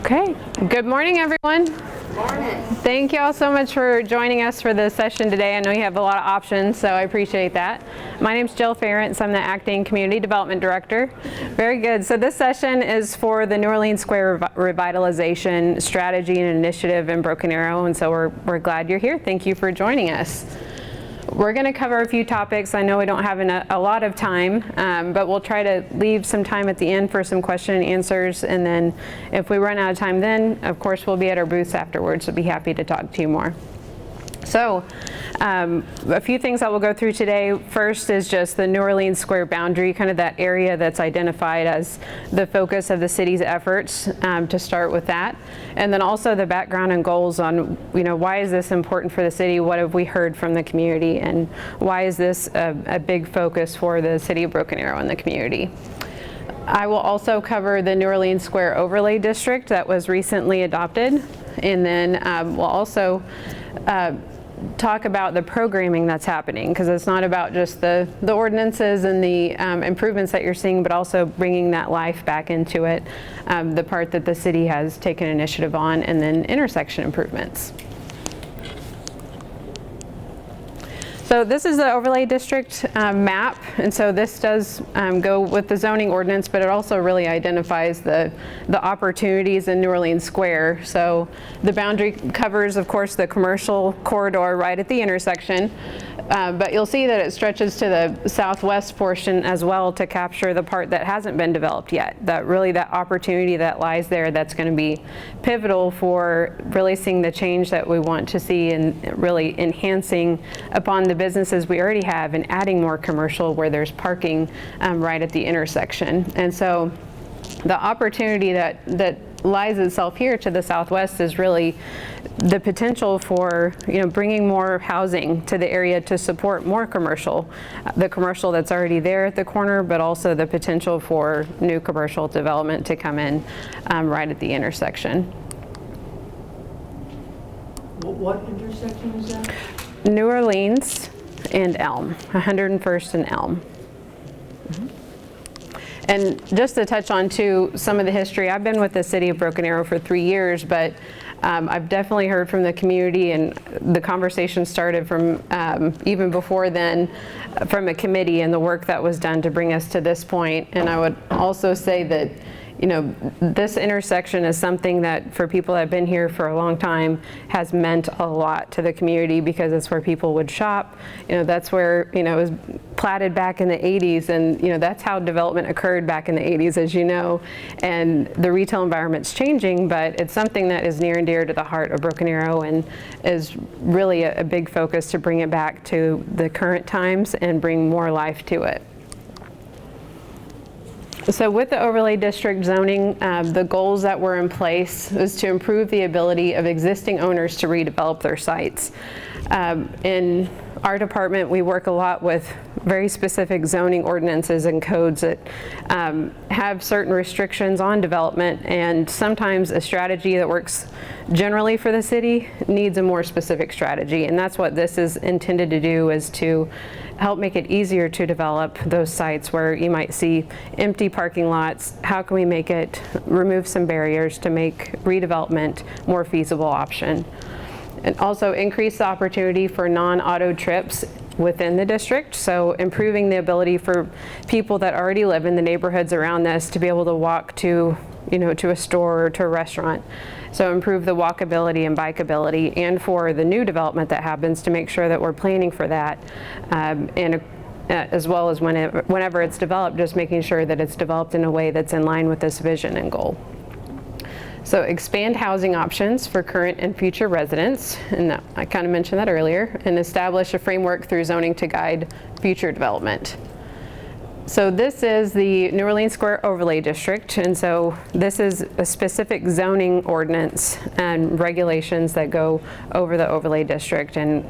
Okay, good morning everyone. Morning. Thank you all so much for joining us for this session today. I know you have a lot of options, so I appreciate that. My name is Jill Ferenc. I'm the Acting Community Development Director. Very good. So this session is for the New Orleans Square Revitalization Strategy and Initiative in Broken Arrow, and so we're glad you're here. Thank you for joining us. We're going to cover a few topics. I know we don't have a lot of time, but we'll try to leave some time at the end for some question and answers. And then if we run out of time then, of course, we'll be at our booths afterwards. So be happy to talk to you more. So a few things that we'll go through today. First is just the New Orleans Square boundary, kind of that area that's identified as the focus of the city's efforts, to start with that. And then also the background and goals on, why is this important for the city? What have we heard from the community? And why is this a big focus for the city of Broken Arrow and the community? I will also cover the New Orleans Square Overlay District that was recently adopted. And then we'll also talk about the programming that's happening, because it's not about just the ordinances and the improvements that you're seeing, but also bringing that life back into it, the part that the city has taken initiative on, and then intersection improvements. So this is the overlay district map, and so this does go with the zoning ordinance, but it also really identifies the opportunities in New Orleans Square. So the boundary covers, of course, the commercial corridor right at the intersection, but you'll see that it stretches to the southwest portion as well to capture the part that hasn't been developed yet. That opportunity that lies there, that's going to be pivotal for really seeing the change that we want to see and really enhancing upon the businesses we already have and adding more commercial where there's parking right at the intersection. And so the opportunity that lies itself here to the southwest is really the potential for bringing more housing to the area to support more commercial, the commercial that's already there at the corner, but also the potential for new commercial development to come in right at the intersection. What intersection is that? New Orleans and Elm, 101st and Elm. And just to touch on too some of the history, I've been with the city of Broken Arrow for 3 years, but I've definitely heard from the community, and the conversation started from even before then, from a committee and the work that was done to bring us to this point. And I would also say that this intersection is something that for people that have been here for a long time has meant a lot to the community, because it's where people would shop. That's where, it was platted back in the 80s, and that's how development occurred back in the 80s, as you know. And the retail environment's changing, but it's something that is near and dear to the heart of Broken Arrow and is really a big focus to bring it back to the current times and bring more life to it. So with the overlay district zoning, the goals that were in place is to improve the ability of existing owners to redevelop their sites. In our department, we work a lot with very specific zoning ordinances and codes that have certain restrictions on development, and sometimes a strategy that works generally for the city needs a more specific strategy, and that's what this is intended to do, is to help make it easier to develop those sites where you might see empty parking lots. How can we remove some barriers to make redevelopment more feasible option? And also increase the opportunity for non-auto trips within the district. So improving the ability for people that already live in the neighborhoods around this to be able to walk to a store or to a restaurant. So improve the walkability and bikeability, and for the new development that happens, to make sure that we're planning for that, and as well as whenever it's developed, just making sure that it's developed in a way that's in line with this vision and goal. So expand housing options for current and future residents, and I kind of mentioned that earlier, and establish a framework through zoning to guide future development. So this is the New Orleans Square Overlay District, and so this is a specific zoning ordinance and regulations that go over the overlay district, and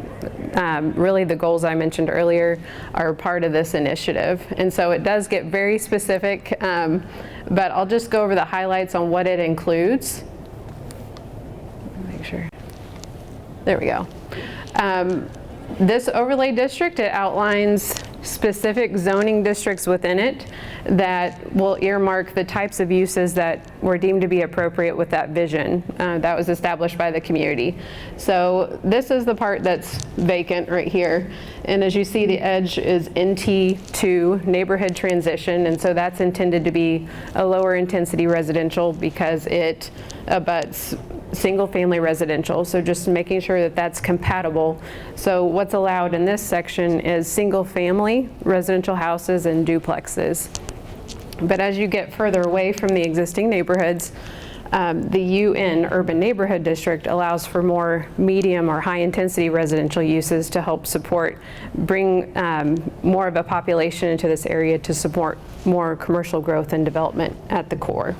really the goals I mentioned earlier are part of this initiative. And so it does get very specific, but I'll just go over the highlights on what it includes. Make sure. There we go. This overlay district, it outlines specific zoning districts within it that will earmark the types of uses that were deemed to be appropriate with that vision that was established by the community. So this is the part that's vacant right here. And as you see, the edge is NT2, neighborhood transition, and so that's intended to be a lower intensity residential because it abuts single family residential, so just making sure that that's compatible. So what's allowed in this section is single family residential houses and duplexes. But as you get further away from the existing neighborhoods, the UN, Urban Neighborhood District, allows for more medium or high intensity residential uses to help support, bring more of a population into this area to support more commercial growth and development at the core.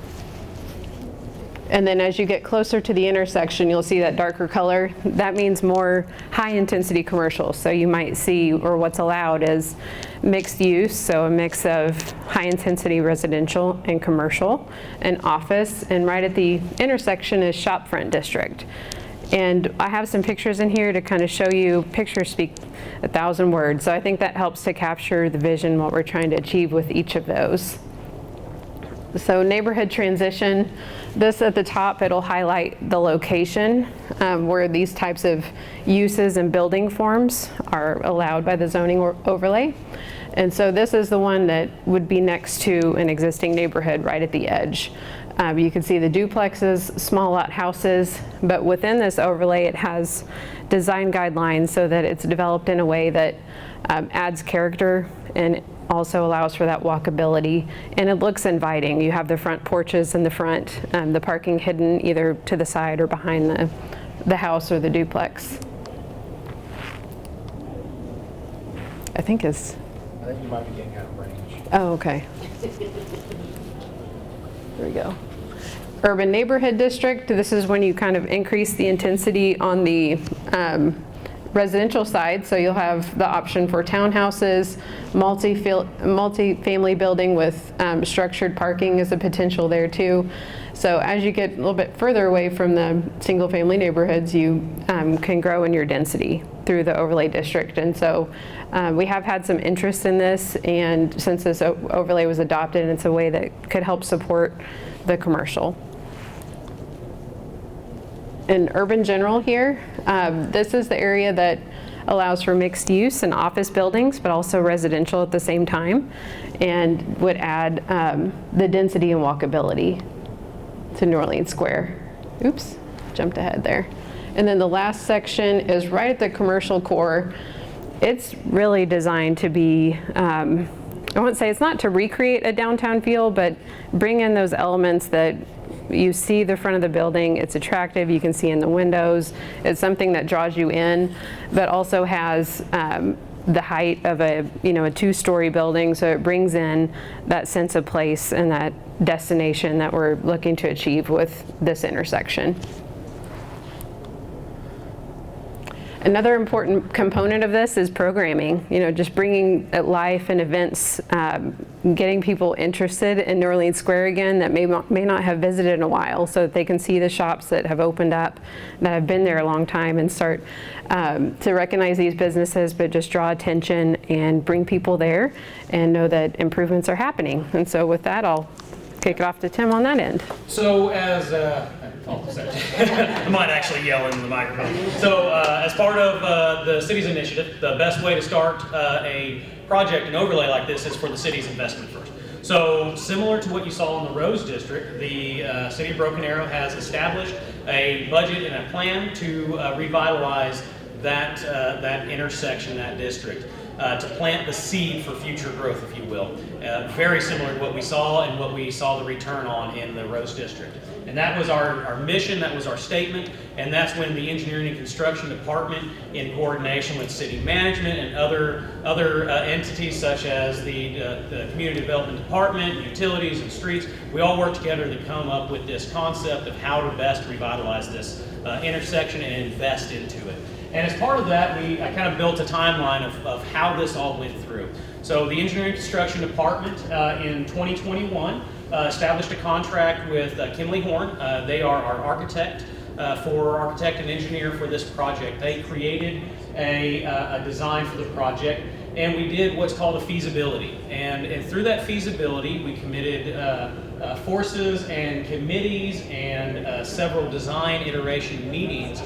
And then as you get closer to the intersection, you'll see that darker color. That means more high intensity commercial. So you might see, or what's allowed is mixed use, so a mix of high intensity residential and commercial and office. And right at the intersection is SHOPFRONT district. And I have some pictures in here to kind of show you, pictures speak 1,000 words. So I think that helps to capture the vision, what we're trying to achieve with each of those. So neighborhood transition, this at the top, it'll highlight the location where these types of uses and building forms are allowed by the zoning overlay. And so this is the one that would be next to an existing neighborhood right at the edge. You can see the duplexes, small lot houses, but within this overlay it has design guidelines so that it's developed in a way that adds character and also allows for that walkability, and it looks inviting. You have the front porches in the front, the parking hidden either to the side or behind the house or the duplex. I think you might be getting out of range. Oh, okay. There we go. Urban Neighborhood District, this is when you kind of increase the intensity on the residential side, so you'll have the option for townhouses, multi-family building with structured parking is a potential there too. So as you get a little bit further away from the single family neighborhoods, you can grow in your density through the overlay district. And so we have had some interest in this, and since this overlay was adopted, it's a way that could help support the commercial. In urban general here, this is the area that allows for mixed use and office buildings, but also residential at the same time, and would add the density and walkability to Orleans Square. Oops, jumped ahead there. And then the last section is right at the commercial core. It's really designed to be, I won't say it's not to recreate a downtown feel, but bring in those elements that you see the front of the building, it's attractive, you can see in the windows, it's something that draws you in, but also has the height of a two-story building, so it brings in that sense of place and that destination that we're looking to achieve with this intersection. Another important component of this is programming, just bringing life and events, getting people interested in Orleans Square again that may not have visited in a while, so that they can see the shops that have opened up, that have been there a long time, and start to recognize these businesses, but just draw attention and bring people there and know that improvements are happening. And so with that, I'll kick it off to Tim on that end. So as I might actually yell into the microphone. So as part of the city's initiative, the best way to start a project, an overlay like this, is for the city's investment first. So similar to what you saw in the Rose District, the City of Broken Arrow has established a budget and a plan to revitalize that intersection, that district. To plant the seed for future growth, if you will. Very similar to what we saw and what we saw the return on in the Rose District. And that was our mission, that was our statement, and that's when the Engineering and Construction Department, in coordination with city management and other entities such as the Community Development Department, utilities and streets, we all worked together to come up with this concept of how to best revitalize this intersection and invest into it. And as part of that, I kind of built a timeline of how this all went through. So the Engineering and Construction Department in 2021 established a contract with Kinley Horn. They are our architect and engineer for this project. They created a design for the project, and we did what's called a feasibility. And through that feasibility, we committed forces and committees and several design iteration meetings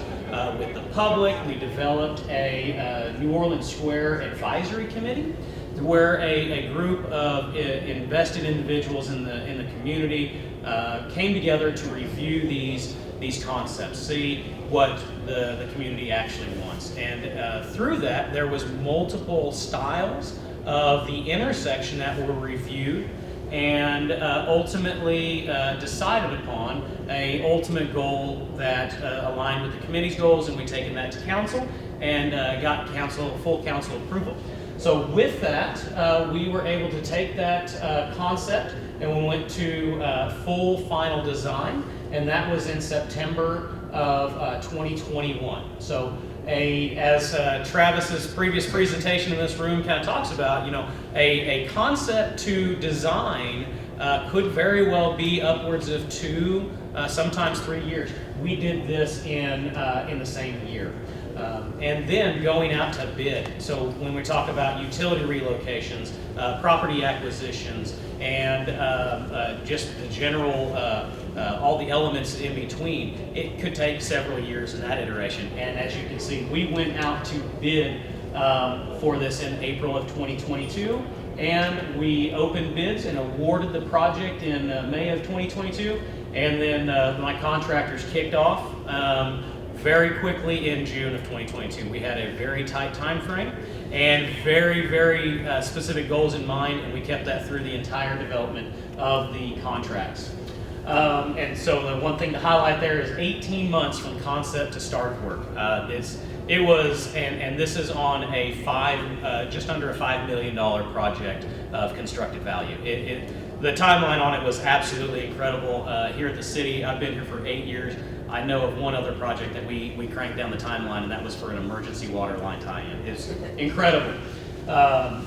with the public. We developed a New Orleans Square Advisory Committee, where a group of invested individuals in the community came together to review these concepts, see what the community actually wants. And through that, there was multiple styles of the intersection that were reviewed and ultimately decided upon a ultimate goal that aligned with the committee's goals, and we've taken that to council and got full council approval. So with that, we were able to take that concept and we went to full final design, and that was in September of 2021. So as Travis's previous presentation in this room kind of talks about, you know, a concept to design could very well be upwards of 2, sometimes 3 years. We did this in the same year. And then going out to bid. So when we talk about utility relocations, property acquisitions, and just the general, all the elements in between, it could take several years in that iteration. And as you can see, we went out to bid for this in April of 2022, and we opened bids and awarded the project in May of 2022, and then my contractors kicked off very quickly in June of 2022. We had a very tight time frame and very, very specific goals in mind, and we kept that through the entire development of the contracts. And so the one thing to highlight there is 18 months from concept to start work. It was, and this is on a just under a $5 million project of constructed value. The timeline on it was absolutely incredible. Here at the city, I've been here for 8 years. I know of one other project that we cranked down the timeline, and that was for an emergency water line tie-in. It's incredible.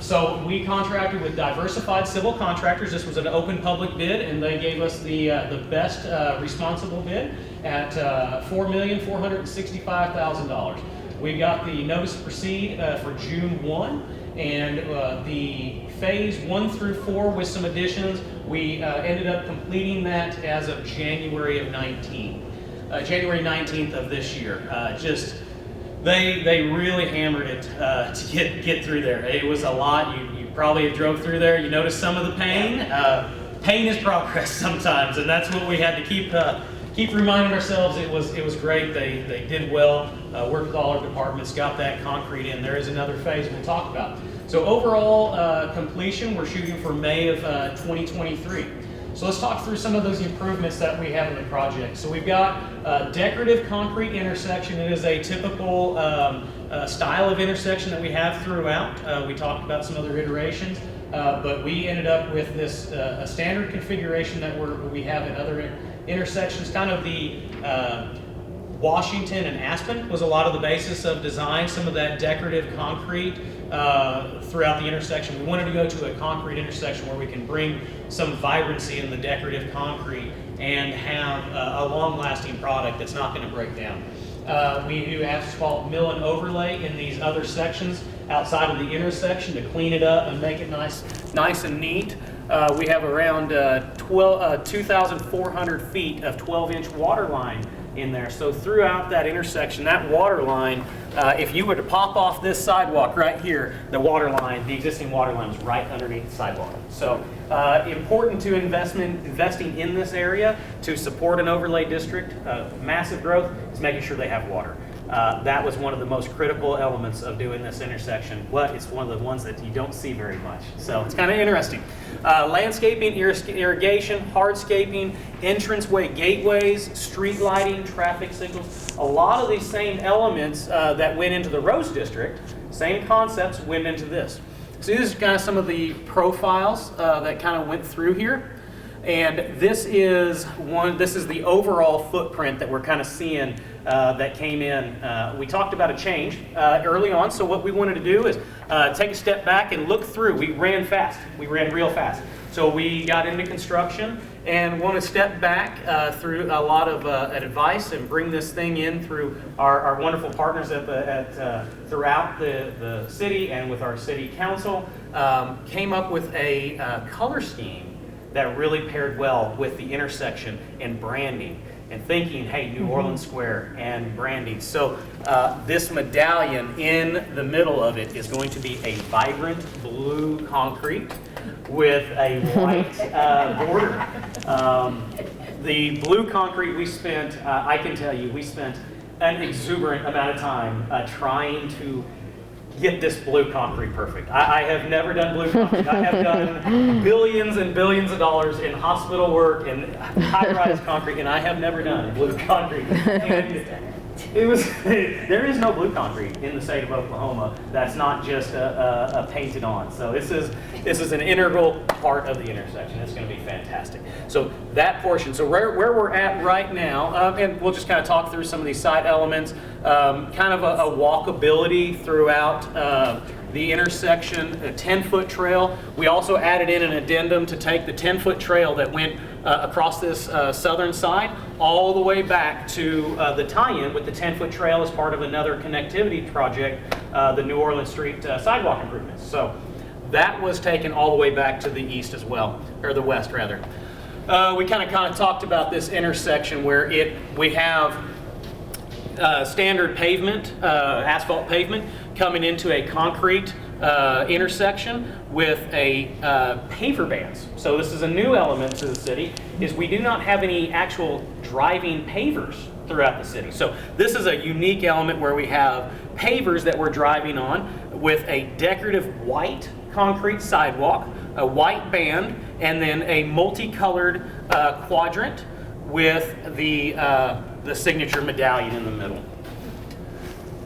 So we contracted with Diversified Civil Contractors. This was an open public bid, and they gave us the best responsible bid at $4,465,000. We got the notice to proceed for June 1, and the phase 1 through 4 with some additions, we ended up completing that as of January of 19. January 19th of this year. They really hammered it to get through there. It was a lot. You probably have drove through there. You noticed some of the pain. Pain is progress sometimes, and that's what we had to keep reminding ourselves. It was great. They did well. Worked with all our departments, got that concrete in. There is another phase we'll talk about. So overall completion, we're shooting for May of 2023. So let's talk through some of those improvements that we have in the project. So we've got a decorative concrete intersection. It is a typical style of intersection that we have throughout. We talked about some other iterations, but we ended up with this a standard configuration that we have in other intersections. Kind of the Washington and Aspen was a lot of the basis of design, some of that decorative concrete throughout the intersection. We wanted to go to a concrete intersection where we can bring some vibrancy in the decorative concrete and have a long-lasting product that's not going to break down. We do asphalt mill and overlay in these other sections outside of the intersection to clean it up and make it nice and neat. We have around 2,400 feet of 12-inch water line in there. So throughout that intersection, that water line, if you were to pop off this sidewalk right here, the existing water line was right underneath the sidewalk. So important to investing in this area to support an overlay district, massive growth, is making sure they have water. That was one of the most critical elements of doing this intersection, but it's one of the ones that you don't see very much. So it's kind of interesting. Landscaping, irrigation, hardscaping, entranceway gateways, street lighting, traffic signals, a lot of these same elements that went into the Rose District, same concepts went into this. So this is kind of some of the profiles that kind of went through here. And this is the overall footprint that we're kind of seeing that came in. We talked about a change early on, so what we wanted to do is take a step back and look through. We ran fast. We ran real fast. So we got into construction and want to step back through a lot of advice and bring this thing in through our wonderful partners throughout the city and with our city council. Came up with a color scheme that really paired well with the intersection and branding and thinking, hey, New Orleans Square and branding. So this medallion in the middle of it is going to be a vibrant blue concrete with a white border. The blue concrete we spent, I can tell you, we spent an exuberant amount of time trying to get this blue concrete perfect. I have never done blue concrete. I have done billions and billions of dollars in hospital work and high-rise concrete, and I have never done blue concrete. And it was there is no blue concrete in the state of Oklahoma that's not just a painted on. So this is an integral part of the intersection. It's going to be fantastic. So that portion. So where we're at right now, and we'll just kind of talk through some of these side elements. Kind of a walkability throughout the intersection, a 10-foot trail. We also added in an addendum to take the 10-foot trail that went across this southern side all the way back to the tie-in with the 10-foot trail as part of another connectivity project, the New Orleans Street sidewalk improvements. So that was taken all the way back to the east as well, or the west rather. We kind of talked about this intersection where we have standard pavement, asphalt pavement, coming into a concrete intersection with a paver bands. So this is a new element to the city, is we do not have any actual driving pavers throughout the city. So this is a unique element where we have pavers that we're driving on with a decorative white concrete sidewalk, a white band, and then a multicolored quadrant with the signature medallion in the middle.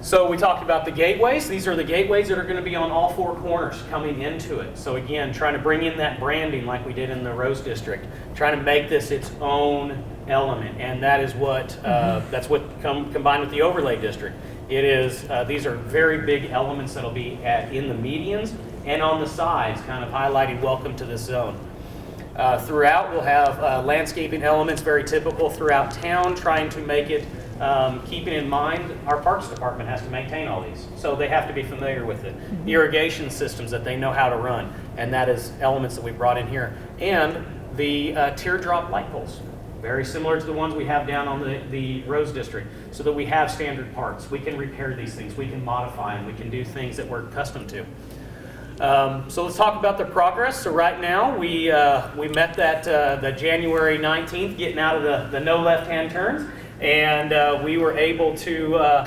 So we talked about the gateways. These are the gateways that are going to be on all four corners coming into it. So again, trying to bring in that branding like we did in the Rose District, trying to make this its own element, and that is what combined with the overlay district. It is these are very big elements that'll be in the medians and on the sides, kind of highlighting welcome to this zone. Throughout, we'll have landscaping elements, very typical throughout town, trying to make it, keeping in mind our parks department has to maintain all these. So they have to be familiar with it. Irrigation systems that they know how to run, and that is elements that we brought in here. And the teardrop light poles, very similar to the ones we have down on the Rose District, so that we have standard parts. We can repair these things, we can modify them, we can do things that we're accustomed to. So let's talk about the progress. So right now we met the January 19th, getting out of the no left-hand turns, and we were able to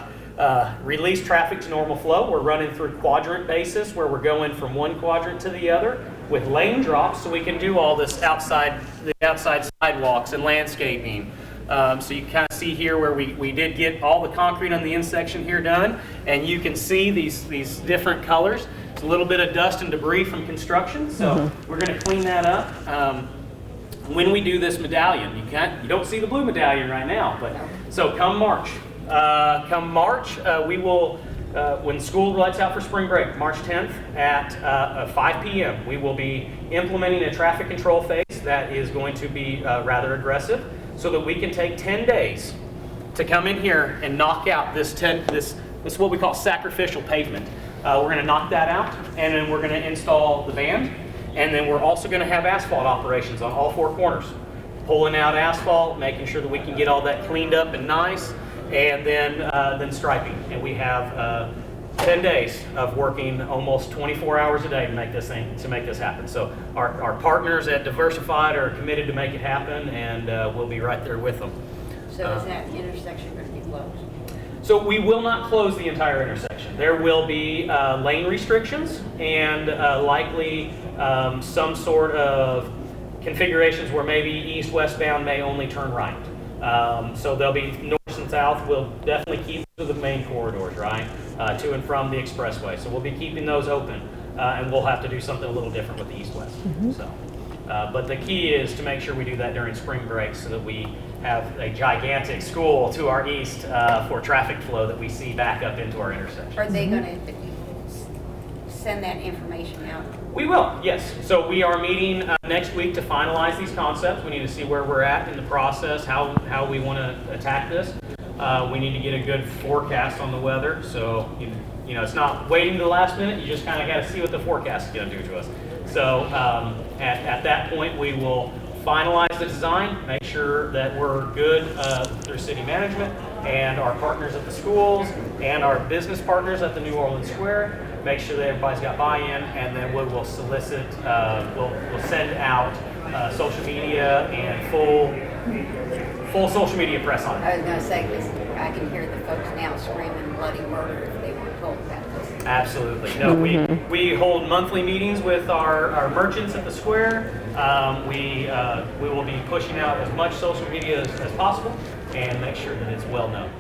release traffic to normal flow. We're running through quadrant basis where we're going from one quadrant to the other with lane drops, so we can do all this outside sidewalks and landscaping. So you kind of see here where we did get all the concrete on the intersection here done, and you can see these different colors. It's a little bit of dust and debris from construction, so we're going to clean that up. When we do this medallion, you don't see the blue medallion right now, but so come March, we will, when school lets out for spring break, March 10th at 5 p.m., we will be implementing a traffic control phase that is going to be rather aggressive, so that we can take 10 days to come in here and knock out this what we call sacrificial pavement. We're going to knock that out, and then we're going to install the band, and then we're also going to have asphalt operations on all four corners, pulling out asphalt, making sure that we can get all that cleaned up and nice, and then striping. And we have 10 days of working almost 24 hours a day to make this happen. So our partners at Diversified are committed to make it happen, and we'll be right there with them. So is that intersection going to be closed? So we will not close the entire intersection. There will be lane restrictions and likely some sort of configurations where maybe east-westbound may only turn right. So there'll be north and south. We'll definitely keep to the main corridors, right, to and from the expressway. So we'll be keeping those open, and we'll have to do something a little different with the east-west. So, but the key is to make sure we do that during spring break so that we have a gigantic school to our east for traffic flow that we see back up into our intersection. Are they going to send that information out? We will, yes. So we are meeting next week to finalize these concepts. We need to see where we're at in the process, how we want to attack this. We need to get a good forecast on the weather. So, you know, it's not waiting to the last minute. You just kind of got to see what the forecast is going to do to us. So at that point, we will finalize the design, make sure that we're good through city management and our partners at the schools and our business partners at the New Orleans Square, make sure that everybody's got buy-in, and then we will solicit, we'll send out social media and full social media press on I it. was going to say, because I can hear the folks now screaming bloody murder if they were told about this. Absolutely. No, we hold monthly meetings with our merchants at the square. We will be pushing out as much social media as possible and make sure that it's well known.